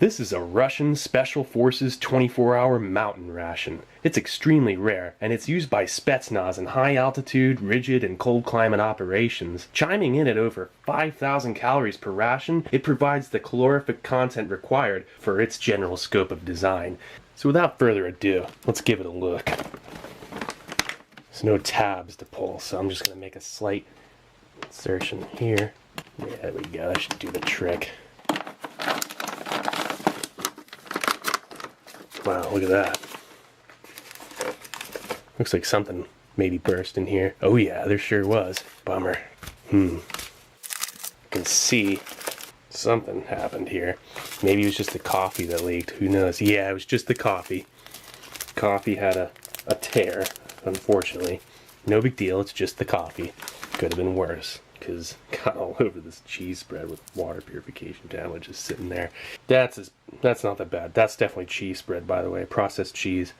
This is a Russian Special Forces 24-hour mountain ration. It's extremely rare, and it's used by Spetsnaz in high-altitude, rigid, and cold climate operations. Chiming in at over 5,000 calories per ration, it provides the calorific content required for its general scope of design. So without further ado, let's give it a look. There's no tabs to pull, so I'm just going to make a slight insertion here. Yeah, there we go, that should do the trick. Wow, look at that. Looks like something maybe burst in here. Oh yeah, there sure was. Bummer. You can see something happened here. Maybe it was just the coffee that leaked. Who knows? Yeah, it was just the coffee. Coffee had a tear, unfortunately. No big deal, it's just the coffee. Could have been worse, because got all over this cheese spread with water purification tablet just sitting there. That's not that bad. That's definitely cheese spread, by the way. Processed cheese.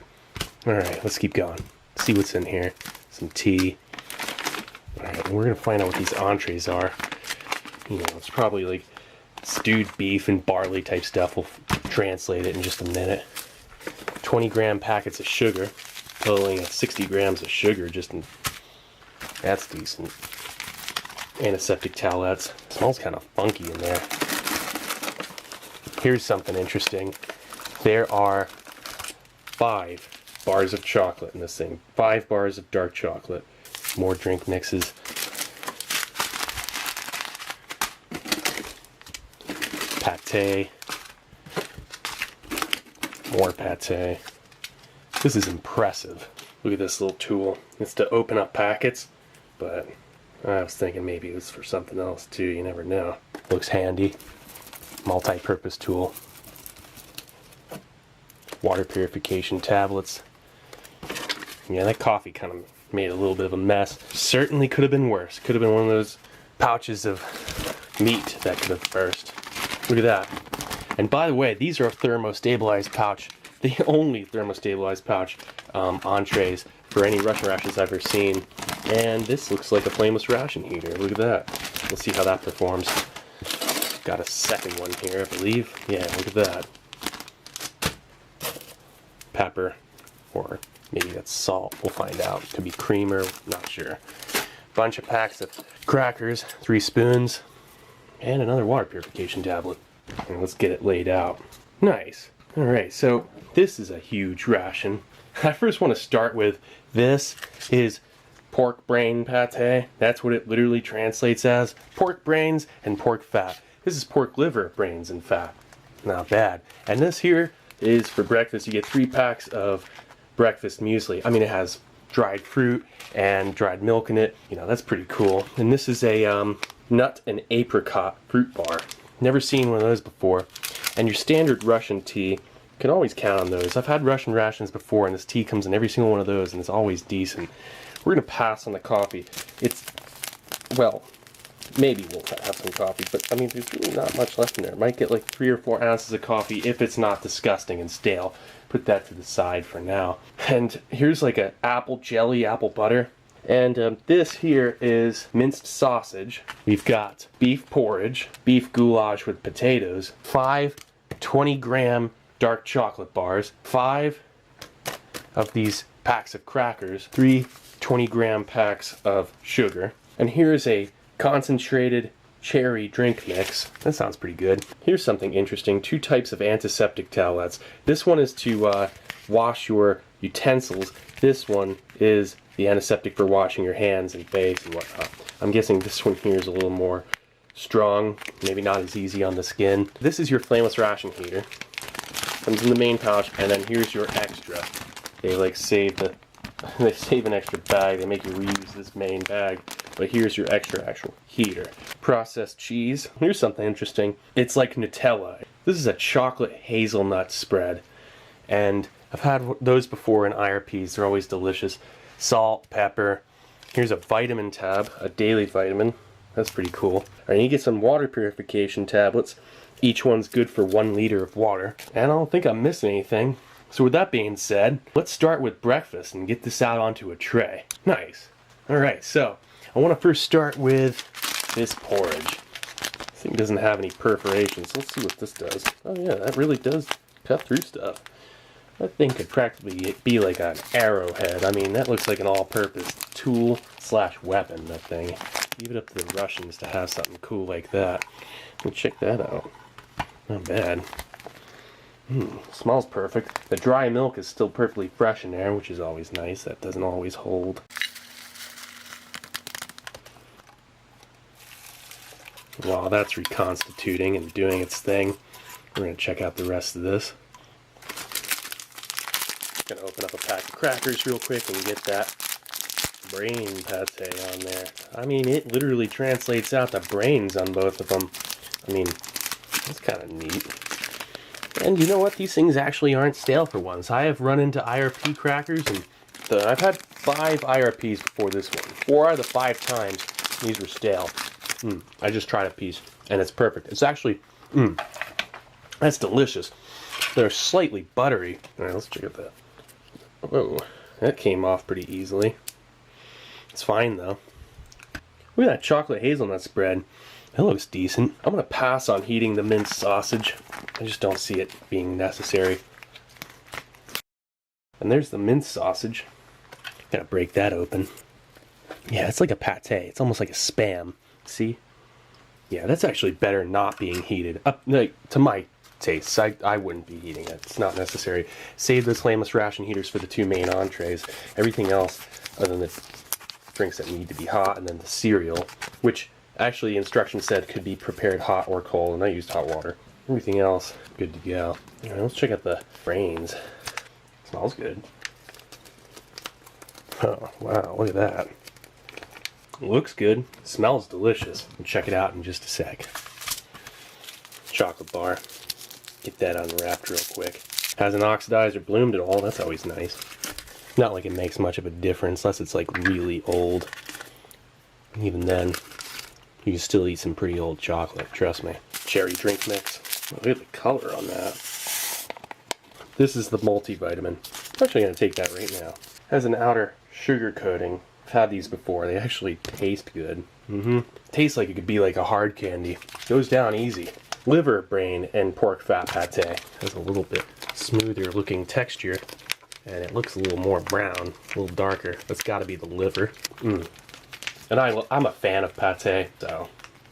Alright, let's keep going. See what's in here. Some tea. Alright, we're going to find out what these entrees are. You know, it's probably like stewed beef and barley type stuff. We'll translate it in just a minute. 20-gram packets of sugar. Totaling at 60 grams of sugar. That's decent. Antiseptic towelettes. Smells kind of funky in there. Here's something interesting. There are 5 bars of chocolate in this thing. 5 bars of dark chocolate. More drink mixes. Pate. More pate. This is impressive. Look at this little tool. It's to open up packets, but I was thinking maybe it was for something else too. You never know. Looks handy. Multi-purpose tool. Water purification tablets. Yeah, that coffee kind of made a little bit of a mess. Certainly could have been worse. Could have been one of those pouches of meat that could have burst. Look at that. And by the way, these are a thermostabilized pouch. The only thermostabilized pouch entrees for any Russian rations I've ever seen. And this looks like a flameless ration heater. Look at that. Let's see how that performs. Got a second one here, I believe. Yeah, look at that. Pepper, or maybe that's salt. We'll find out. Could be creamer, not sure. Bunch of packs of crackers, 3 spoons, and another water purification tablet. And let's get it laid out. Nice. Alright, so this is a huge ration. I first want to start with this is pork brain pate. That's what it literally translates as. Pork brains and pork fat. This is pork liver, brains, and fat. Not bad. And this here is for breakfast. You get 3 packs of breakfast muesli. I mean, it has dried fruit and dried milk in it. You know, that's pretty cool. And this is a nut and apricot fruit bar. Never seen one of those before. And your standard Russian tea, you can always count on those. I've had Russian rations before, and this tea comes in every single one of those, and it's always decent. We're going to pass on the coffee. It's, well, maybe we'll have some coffee, but I mean, there's really not much left in there. Might get like 3 or 4 ounces of coffee if it's not disgusting and stale. Put that to the side for now. And here's like an apple jelly, apple butter. And this here is minced sausage. We've got beef porridge, beef goulash with potatoes, 5 20-gram dark chocolate bars, 5 of these packs of crackers, 3 20-gram packs of sugar, and here's a concentrated cherry drink mix. That sounds pretty good. Here's something interesting. 2 types of antiseptic towelettes. This one is to wash your utensils. This one is the antiseptic for washing your hands and face and whatnot. I'm guessing this one here is a little more strong, maybe not as easy on the skin. This is your flameless ration heater. Comes in the main pouch, and then here's your extra. They like save an extra bag. They make you reuse this main bag. But here's your actual heater. Processed cheese. Here's something interesting. It's like Nutella. This is a chocolate hazelnut spread. And I've had those before in IRPs. They're always delicious. Salt, pepper. Here's a vitamin tab, a daily vitamin. That's pretty cool. Alright, you get some water purification tablets. Each one's good for 1 liter of water. And I don't think I'm missing anything. So with that being said, let's start with breakfast and get this out onto a tray. Nice. Alright, so I want to first start with this porridge. thing doesn't have any perforations. Let's see what this does. Oh yeah, that really does cut through stuff. That thing could practically be like an arrowhead. I mean, that looks like an all-purpose tool slash weapon, that thing. Leave it up to the Russians to have something cool like that. Well, check that out. Not bad. Smells perfect. The dry milk is still perfectly fresh in there, which is always nice. That doesn't always hold. While that's reconstituting and doing its thing, we're going to check out the rest of this. Gonna open up a pack of crackers real quick and get that brain pate on there. I mean, it literally translates out to brains on both of them. I mean, that's kind of neat. And you know what? These things actually aren't stale for once. I have run into IRP crackers, and I've had 5 IRPs before this one. 4 out of the 5 times, these were stale. I just tried a piece, and it's perfect. It's actually, that's delicious. They're slightly buttery. All right, let's check out that. Whoa, that came off pretty easily. It's fine though. Look at that chocolate hazelnut spread. That looks decent. I'm gonna pass on heating the minced sausage. I just don't see it being necessary. And there's the minced sausage. Gotta break that open. Yeah, it's like a pate. It's almost like a Spam. See? Yeah, that's actually better not being heated. Like, to my taste, I wouldn't be heating it. It's not necessary. Save those flameless ration heaters for the 2 main entrees. Everything else, other than the drinks that need to be hot, and then the cereal, which actually instructions said could be prepared hot or cold, and I used hot water. Everything else, good to go. All right, let's check out the brains. Smells good. Oh, wow, look at that. Looks good. Smells delicious. We'll check it out in just a sec. Chocolate bar. Get that unwrapped real quick. Hasn't oxidized or bloomed at all. That's always nice. Not like it makes much of a difference unless it's like really old. Even then, you can still eat some pretty old chocolate. Trust me. Cherry drink mix. Look at the color on that. This is the multivitamin. I'm actually going to take that right now. Has an outer sugar coating. I've had these before. They actually taste good. Tastes like it could be like a hard candy. Goes down easy. Liver, brain, and pork fat pate. Has a little bit smoother looking texture, and it looks a little more brown, a little darker. That's got to be the liver. And I'm a fan of pate, so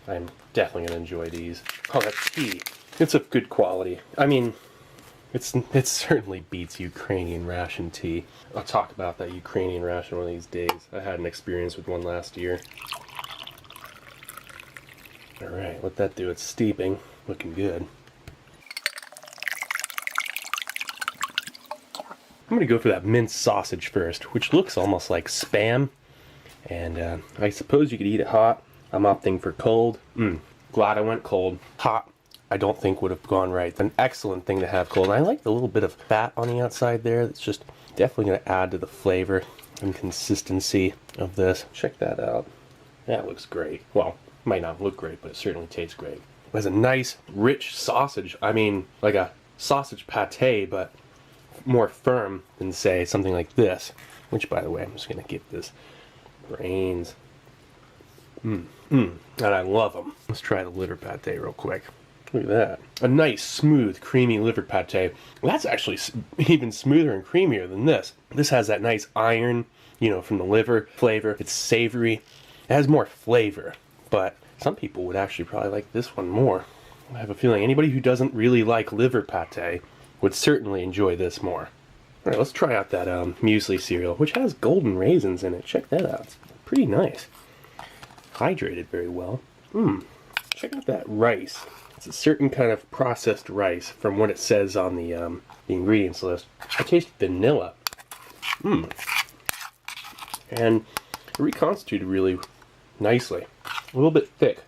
I'm definitely gonna enjoy these. Oh, that tea. It's of good quality. I mean, it certainly beats Ukrainian ration tea. I'll talk about that Ukrainian ration one of these days. I had an experience with one last year. All right, let that do its steeping. Looking good. I'm gonna go for that minced sausage first, which looks almost like Spam. And I suppose you could eat it hot. I'm opting for cold. Glad I went cold. Hot, I don't think would have gone right. An excellent thing to have cold. I like the little bit of fat on the outside there. That's just definitely gonna add to the flavor and consistency of this. Check that out. That looks great. Well, might not look great, but it certainly tastes great. It has a nice, rich sausage. I mean, like a sausage pate, but more firm than, say, something like this. Which, by the way, I'm just going to get this brains. And I love them. Let's try the liver pate real quick. Look at that. A nice, smooth, creamy liver pate. That's actually even smoother and creamier than this. This has that nice iron, you know, from the liver flavor. It's savory. It has more flavor, but some people would actually probably like this one more. I have a feeling anybody who doesn't really like liver pate would certainly enjoy this more. Alright, let's try out that muesli cereal, which has golden raisins in it. Check that out. It's pretty nice. Hydrated very well. Check out that rice. It's a certain kind of processed rice from what it says on the ingredients list. I taste vanilla. And reconstituted really nicely. A little bit thick,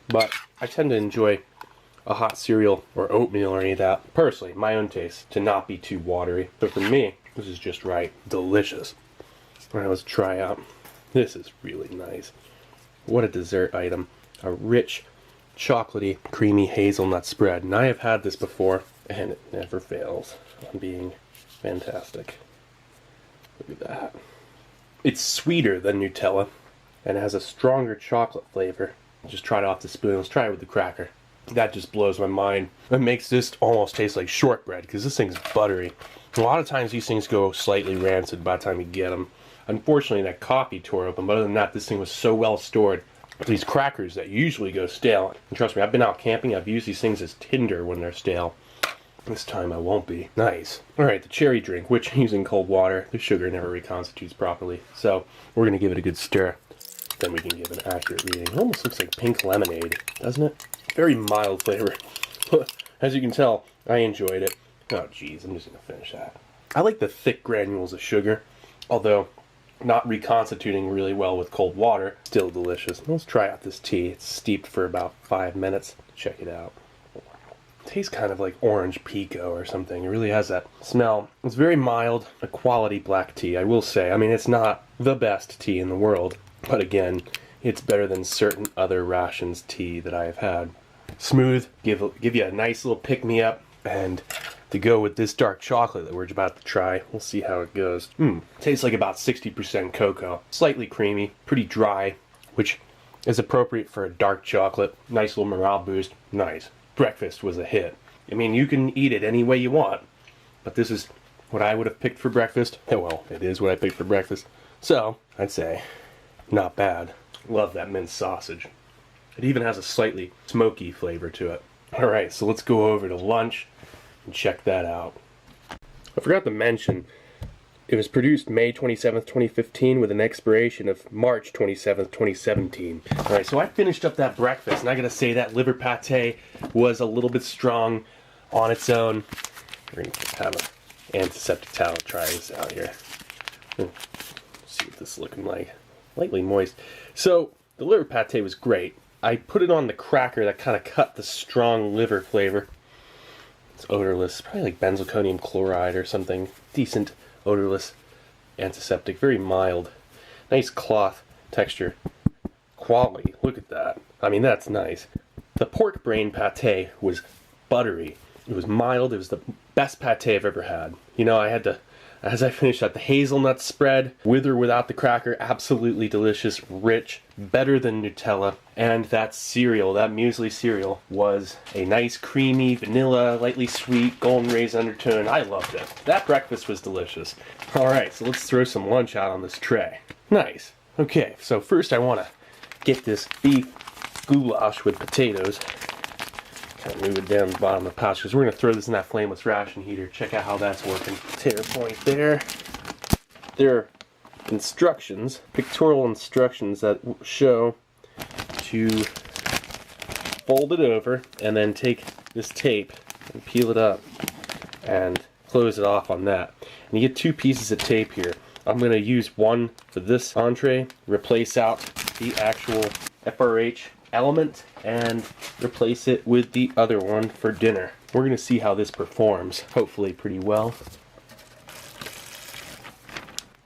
but I tend to enjoy a hot cereal or oatmeal or any of that, personally, my own taste, to not be too watery. But for me, this is just right. Delicious. Alright, let's try out. This is really nice. What a dessert item. A rich, chocolatey, creamy hazelnut spread. And I have had this before, and it never fails on being fantastic. Look at that. It's sweeter than Nutella, and has a stronger chocolate flavor. Just try it off the spoon. Let's try it with the cracker. That just blows my mind. It makes this almost taste like shortbread because this thing's buttery. A lot of times these things go slightly rancid by the time you get them. Unfortunately, that coffee tore open, but other than that, this thing was so well stored. These crackers that usually go stale, and trust me, I've been out camping, I've used these things as tinder when they're stale. This time I won't be. Nice. Alright, the cherry drink, which using cold water, the sugar never reconstitutes properly. So, we're going to give it a good stir. Then we can give an accurate reading. It almost looks like pink lemonade, doesn't it? Very mild flavor. As you can tell, I enjoyed it. Oh geez, I'm just going to finish that. I like the thick granules of sugar, although not reconstituting really well with cold water. Still delicious. Let's try out this tea. It's steeped for about 5 minutes. Check it out. It tastes kind of like orange pico or something. It really has that smell. It's very mild, a quality black tea, I will say. I mean, it's not the best tea in the world, but again, it's better than certain other Rations tea that I have had. Smooth, give you a nice little pick-me-up, and to go with this dark chocolate that we're about to try, we'll see how it goes. Tastes like about 60% cocoa. Slightly creamy, pretty dry, which is appropriate for a dark chocolate. Nice little morale boost. Nice. Breakfast was a hit. I mean, you can eat it any way you want, but this is what I would have picked for breakfast. Well, it is what I picked for breakfast. So, I'd say, not bad. Love that minced sausage. It even has a slightly smoky flavor to it. Alright, so let's go over to lunch and check that out. I forgot to mention, it was produced May 27th, 2015 with an expiration of March 27th, 2017. Alright, so I finished up that breakfast, and I gotta say that liver pate was a little bit strong on its own. We're gonna have an antiseptic towel try this out here. See what this is looking like. Lightly moist. So, the liver pate was great. I put it on the cracker that kind of cut the strong liver flavor. It's odorless, probably like benzalkonium chloride or something. Decent, odorless antiseptic, very mild. Nice cloth texture. Quality, look at that. I mean, that's nice. The pork brain pate was buttery. It was mild, it was the best pate I've ever had. You know, I had to, as I finished that, the hazelnut spread, with or without the cracker, absolutely delicious, rich, better than Nutella. And that cereal, that muesli cereal, was a nice creamy, vanilla, lightly sweet, golden raisin undertone. I loved it. That breakfast was delicious. Alright, so let's throw some lunch out on this tray. Nice. Okay, so first I want to get this beef goulash with potatoes. Kind of move it down the bottom of the pouch because we're going to throw this in that flameless ration heater. Check out how that's working. Potato point there. There are instructions, pictorial instructions that show to fold it over and then take this tape and peel it up and close it off on that. And you get 2 pieces of tape here. I'm going to use one for this entree, replace out the actual FRH element, and replace it with the other one for dinner. We're going to see how this performs, hopefully pretty well.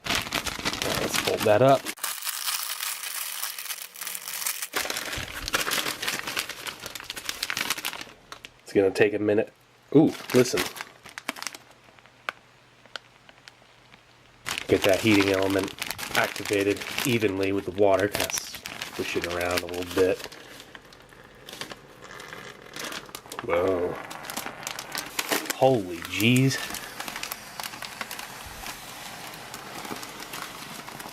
Now let's fold that up. It's going to take a minute. Ooh, listen. Get that heating element activated evenly with the water. Kind of push it around a little bit. Whoa. Holy jeez.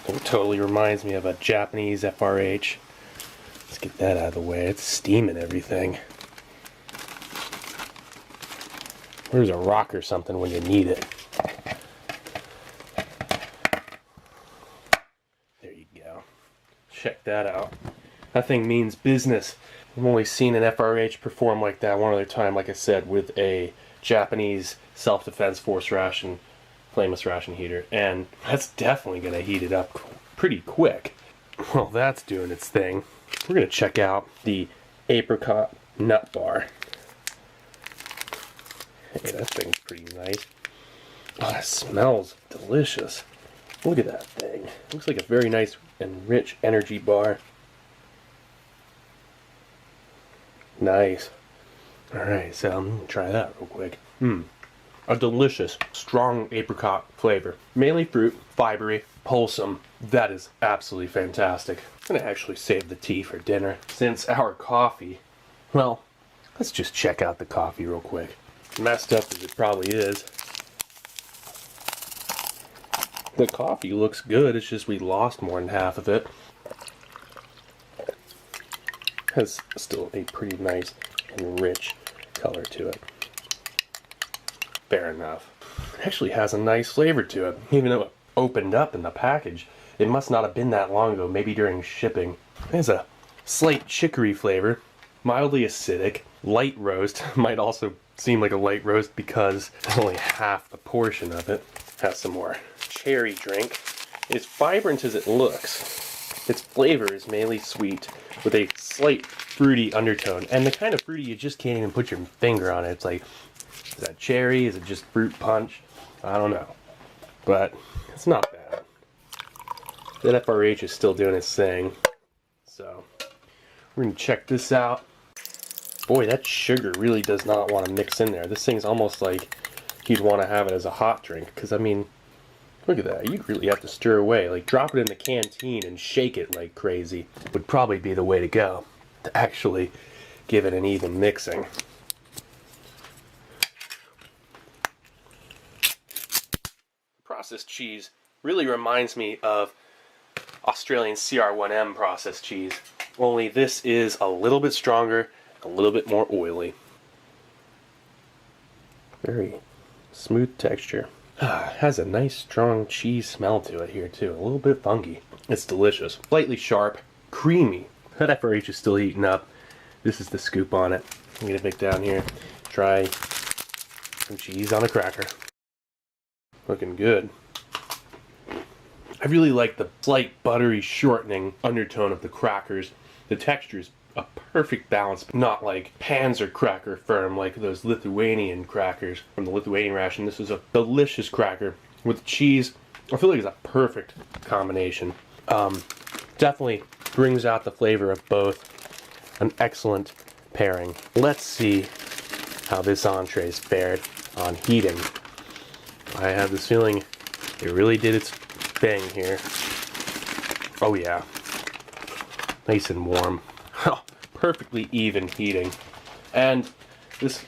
It totally reminds me of a Japanese FRH. Let's get that out of the way. It's steaming everything. Where's a rock or something when you need it? There you go. Check that out. That thing means business. I've only seen an FRH perform like that one other time, like I said, with a Japanese self-defense force ration, flameless ration heater, and that's definitely going to heat it up pretty quick. Well, that's doing its thing. We're going to check out the apricot nut bar. Hey, that thing's pretty nice. Oh, that smells delicious. Look at that thing. Looks like a very nice and rich energy bar. Nice. Alright, so I'm going to try that real quick. A delicious, strong apricot flavor. Mainly fruit, fibery, wholesome. That is absolutely fantastic. I'm gonna actually save the tea for dinner, since our coffee, well, let's just check out the coffee real quick. Messed up as it probably is. The coffee looks good, it's just we lost more than half of it. Has still a pretty nice and rich color to it. Fair enough. It actually has a nice flavor to it, even though it opened up in the package. It must not have been that long ago, maybe during shipping. It has a slight chicory flavor, mildly acidic, light roast. Might also seem like a light roast because only half the portion of it. Has some more cherry drink. As vibrant as it looks, its flavor is mainly sweet with a slight fruity undertone, and the kind of fruity you just can't even put your finger on it. It's like, is that cherry? Is it just fruit punch? I don't know, but it's not bad. That FRH is still doing its thing, so we're gonna check this out. Boy, that sugar really does not want to mix in there. This thing's almost like you'd want to have it as a hot drink, because I mean, look at that. You'd really have to stir away. Like, drop it in the canteen and shake it like crazy would probably be the way to go to actually give it an even mixing. Processed cheese really reminds me of Australian CR1M processed cheese, only this is a little bit stronger, a little bit more oily. Very smooth texture. Has a nice strong cheese smell to it here too, a little bit funky. It's delicious, slightly sharp, creamy. That FRH is still heating up. This is the scoop on it. I'm gonna pick down here, try some cheese on a cracker. Looking good. I really like the slight buttery shortening undertone of the crackers. The texture is a perfect balance, not like Panzer cracker firm like those Lithuanian crackers from the Lithuanian ration. This is a delicious cracker with cheese. I feel like it's a perfect combination. Definitely brings out the flavor of both. An excellent pairing. Let's see how this entree's fared on heating. I have this feeling it really did its thing here. Oh yeah. Nice and warm. Perfectly even heating. And this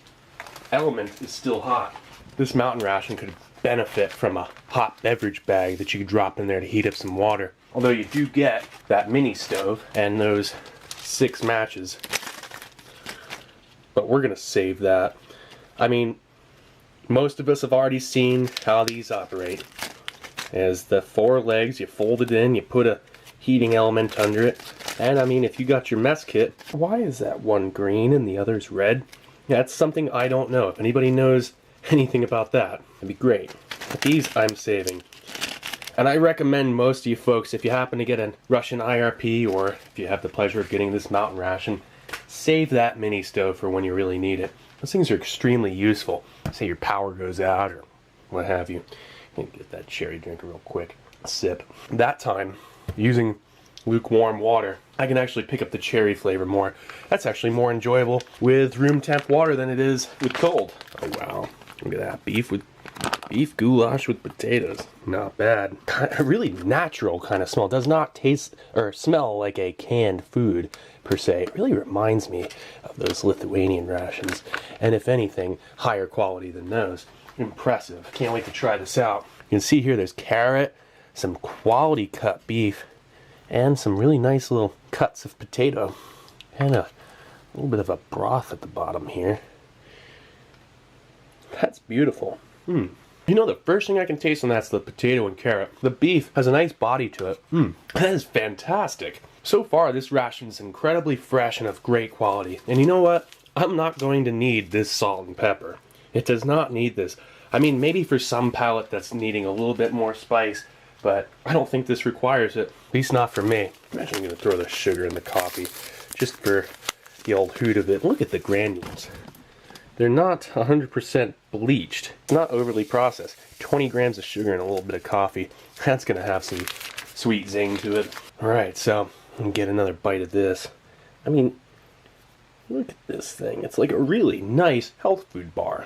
element is still hot. This mountain ration could benefit from a hot beverage bag that you could drop in there to heat up some water. Although you do get that mini stove and those 6 matches. But we're gonna save that. I mean, most of us have already seen how these operate. As the 4 legs, you fold it in, you put a heating element under it. And I mean, if you got your mess kit, why is that one green and the other's red? That's something I don't know. If anybody knows anything about that, it'd be great. But these I'm saving. And I recommend most of you folks, if you happen to get a Russian IRP or if you have the pleasure of getting this mountain ration, save that mini stove for when you really need it. Those things are extremely useful. Say your power goes out or what have you. Get that cherry drink real quick. Sip. That time, using lukewarm water, I can actually pick up the cherry flavor more. That's actually more enjoyable with room temp water than it is with cold. Oh wow, look at that. Beef goulash with potatoes. Not bad. A really natural kind of smell. It does not taste or smell like a canned food per se. It really reminds me of those Lithuanian rations. And if anything, higher quality than those. Impressive. Can't wait to try this out. You can see here there's carrot, some quality cut beef, and some really nice little cuts of potato. And a little bit of a broth at the bottom here. That's beautiful. You know, the first thing I can taste on that's the potato and carrot. The beef has a nice body to it. That is fantastic. So far, this ration is incredibly fresh and of great quality. And you know what? I'm not going to need this salt and pepper. It does not need this. I mean, maybe for some palate that's needing a little bit more spice, but I don't think this requires it. At least not for me. Imagine I'm going to throw the sugar in the coffee just for the old hoot of it. Look at the granules. They're not 100% bleached. It's not overly processed. 20 grams of sugar and a little bit of coffee. That's going to have some sweet zing to it. Alright, so I'm going to get another bite of this. I mean, look at this thing. It's like a really nice health food bar.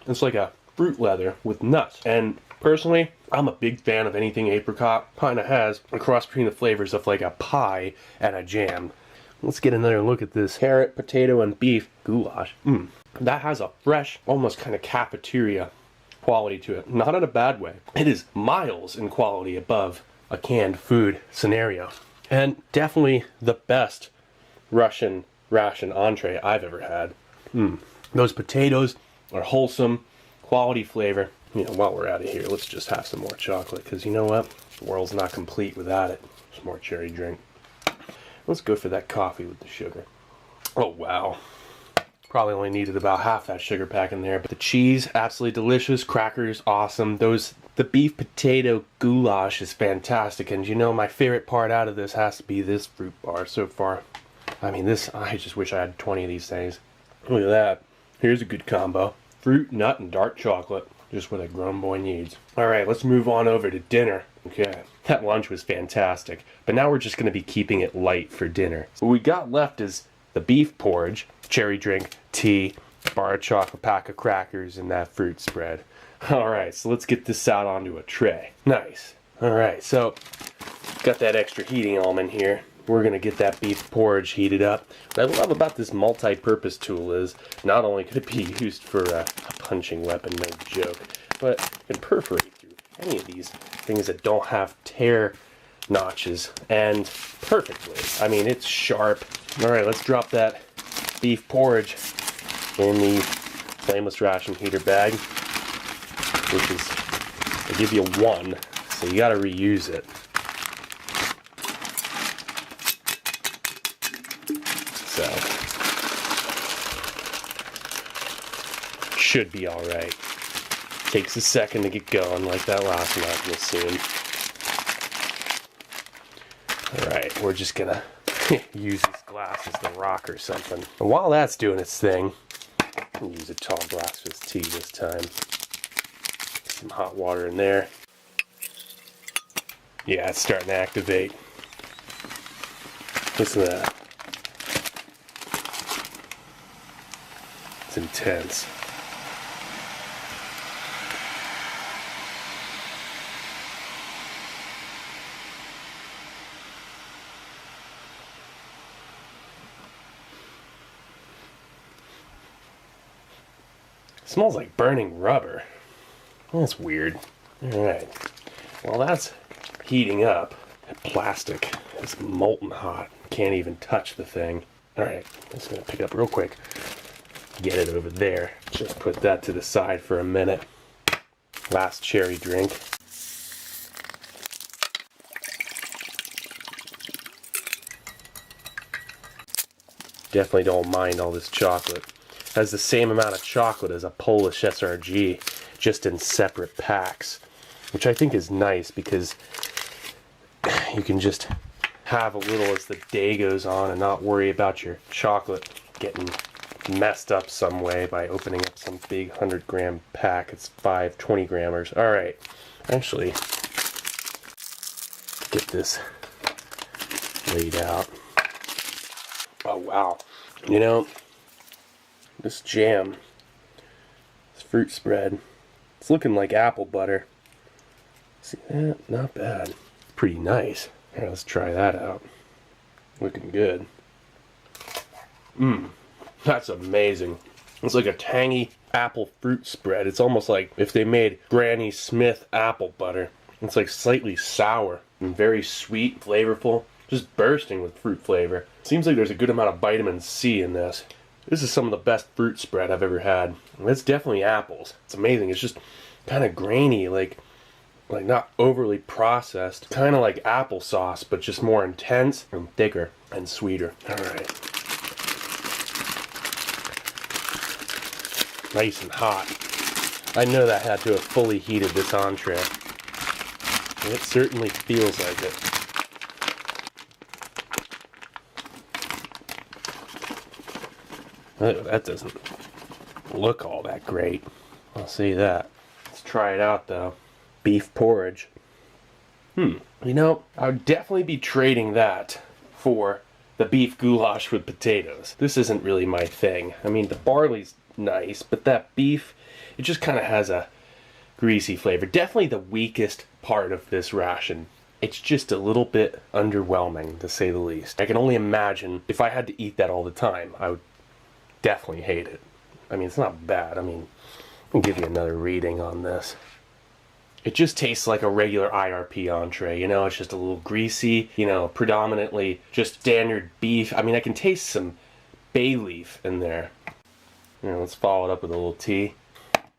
It's like a fruit leather with nuts. And Personally, I'm a big fan of anything apricot. Kind of has a cross between the flavors of like a pie and a jam. Let's get another look at this carrot, potato, and beef goulash. That has a fresh, almost kind of cafeteria quality to it. Not in a bad way. It is miles in quality above a canned food scenario. And definitely the best Russian ration entree I've ever had. Those potatoes are wholesome, quality flavor. You know, while we're out of here, let's just have some more chocolate, because you know what? The world's not complete without it. Some more cherry drink. Let's go for that coffee with the sugar. Oh, wow. Probably only needed about half that sugar pack in there, but the cheese, absolutely delicious. Crackers, awesome. The beef potato goulash is fantastic, and you know, my favorite part out of this has to be this fruit bar so far. I mean, I just wish I had 20 of these things. Look at that. Here's a good combo. Fruit, nut, and dark chocolate. Just what a grown boy needs. Alright, let's move on over to dinner. Okay, that lunch was fantastic, but now we're just going to be keeping it light for dinner. What we got left is the beef porridge, cherry drink, tea, bar of chocolate, pack of crackers, and that fruit spread. Alright, so let's get this out onto a tray. Nice. Alright, so got that extra heating element here. We're going to get that beef porridge heated up. What I love about this multi-purpose tool is not only could it be used for a punching weapon, no joke, but it can perforate through any of these things that don't have tear notches, and perfectly. I mean, it's sharp. Alright, let's drop that beef porridge in the flameless ration heater bag, which is, they give you one, so you got to reuse it. So, should be alright. Takes a second to get going, like that last one. You'll soon. Alright, we're just gonna use this glass as the rock or something. And while that's doing its thing, I'll use a tall glass for this tea this time. Some hot water in there. Yeah, it's starting to activate. Listen to that. It's intense. It smells like burning rubber. That's weird. Alright. While that's heating up, that plastic is molten hot. Can't even touch the thing. Alright, I'm just going to pick it up real quick. Get it over there. Just put that to the side for a minute. Last cherry drink. Definitely don't mind all this chocolate. It has the same amount of chocolate as a Polish SRG, just in separate packs, which I think is nice because you can just have a little as the day goes on and not worry about your chocolate getting messed up some way by opening up some big 100-gram pack. It's 5 20-grammers. Alright, actually, get this laid out. Oh wow. You know, this jam, this fruit spread, it's looking like apple butter. See that? Not bad. Pretty nice. Here, let's try that out. Looking good. That's amazing. It's like a tangy apple fruit spread. It's almost like if they made Granny Smith apple butter. It's like slightly sour and very sweet, flavorful, just bursting with fruit flavor. Seems like there's a good amount of vitamin C in this. This is some of the best fruit spread I've ever had. And it's definitely apples. It's amazing. It's just kind of grainy, like not overly processed. Kind of like applesauce, but just more intense and thicker and sweeter. Alright. Nice and hot. I know that had to have fully heated this entree. And it certainly feels like it. Oh, that doesn't look all that great. I'll see that. Let's try it out though. Beef porridge. You know, I would definitely be trading that for the beef goulash with potatoes. This isn't really my thing. I mean, the barley's nice, but that beef, it just kind of has a greasy flavor. Definitely the weakest part of this ration. It's just a little bit underwhelming, to say the least. I can only imagine if I had to eat that all the time, I would definitely hate it. I mean, it's not bad. I mean, I'll give you another reading on this. It just tastes like a regular IRP entree, you know, it's just a little greasy, you know, predominantly just standard beef. I mean, I can taste some bay leaf in there. You know, let's follow it up with a little tea.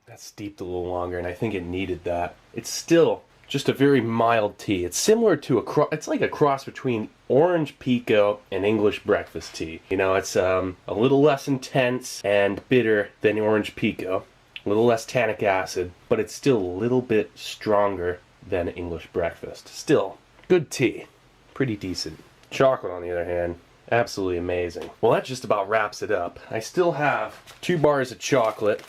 That steeped a little longer, and I think it needed that. It's still just a very mild tea. It's similar to it's like a cross between orange pico and English breakfast tea. You know, it's a little less intense and bitter than orange pico. A little less tannic acid, but it's still a little bit stronger than English breakfast. Still, good tea. Pretty decent. Chocolate, on the other hand, absolutely amazing. Well, that just about wraps it up. I still have 2 bars of chocolate,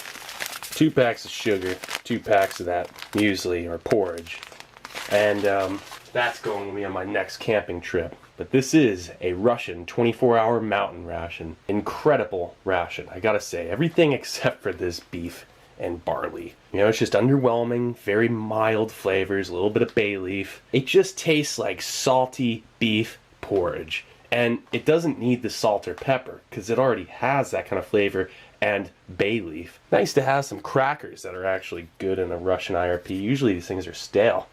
2 packs of sugar, 2 packs of that muesli or porridge. And that's going to be on my next camping trip. But this is a Russian 24-hour mountain ration. Incredible ration, I gotta say. Everything except for this beef and barley. You know, it's just underwhelming, very mild flavors, a little bit of bay leaf. It just tastes like salty beef porridge. And it doesn't need the salt or pepper, because it already has that kind of flavor and bay leaf. Nice to have some crackers that are actually good in a Russian IRP. Usually these things are stale.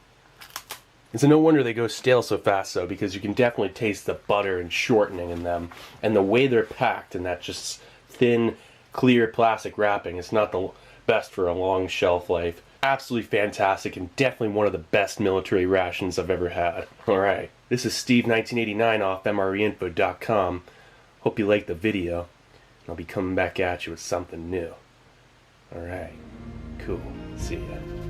It's no wonder they go stale so fast though, because you can definitely taste the butter and shortening in them. And the way they're packed in that just thin, clear plastic wrapping, it's not the best for a long shelf life. Absolutely fantastic, and definitely one of the best military rations I've ever had. Alright, this is Steve1989 off MREinfo.com. Hope you liked the video. I'll be coming back at you with something new. Alright, cool. See ya.